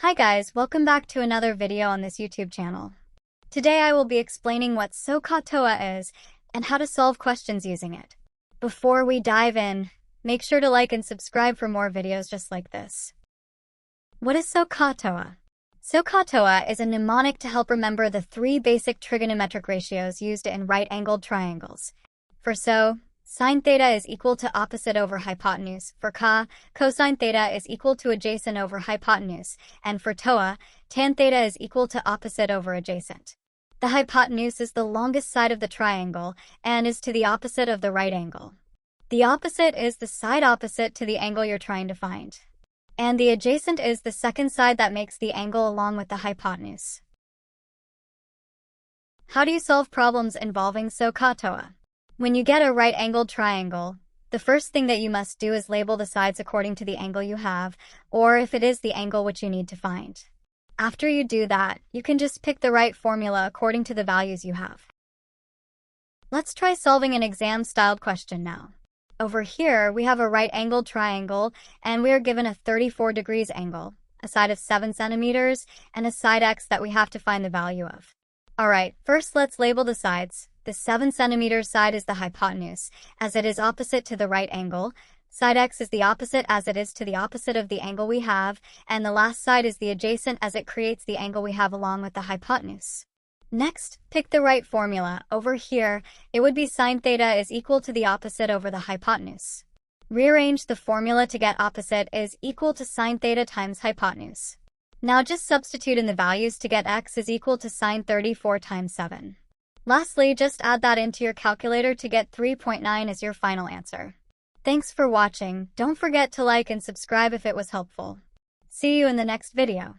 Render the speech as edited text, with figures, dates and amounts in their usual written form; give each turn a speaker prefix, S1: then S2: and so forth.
S1: Hi guys, welcome back to another video on this YouTube channel. Today I will be explaining what SOHCAHTOA is and how to solve questions using it. Before we dive in, make sure to like and subscribe for more videos just like this. What is SOHCAHTOA? SOHCAHTOA is a mnemonic to help remember the three basic trigonometric ratios used in right-angled triangles. For SO, sine theta is equal to opposite over hypotenuse. For CA, cosine theta is equal to adjacent over hypotenuse. And for TOA, tan theta is equal to opposite over adjacent. The hypotenuse is the longest side of the triangle and is to the opposite of the right angle. The opposite is the side opposite to the angle you're trying to find. And the adjacent is the second side that makes the angle along with the hypotenuse. How do you solve problems involving SOHCAHTOA? When you get a right-angled triangle, the first thing that you must do is label the sides according to the angle you have, or if it is the angle which you need to find. After you do that, you can just pick the right formula according to the values you have. Let's try solving an exam-styled question now. Over here, we have a right-angled triangle, and we are given a 34 degrees angle, a side of 7 centimeters, and a side x that we have to find the value of. Alright, first let's label the sides. The 7 centimeters side is the hypotenuse, as it is opposite to the right angle. Side x is the opposite as it is to the opposite of the angle we have, and the last side is the adjacent as it creates the angle we have along with the hypotenuse. Next, pick the right formula. Over here, it would be sine theta is equal to the opposite over the hypotenuse. Rearrange the formula to get opposite is equal to sine theta times hypotenuse. Now just substitute in the values to get x is equal to sine 34 times 7. Lastly, just add that into your calculator to get 3.9 as your final answer. Thanks for watching. Don't forget to like and subscribe if it was helpful. See you in the next video.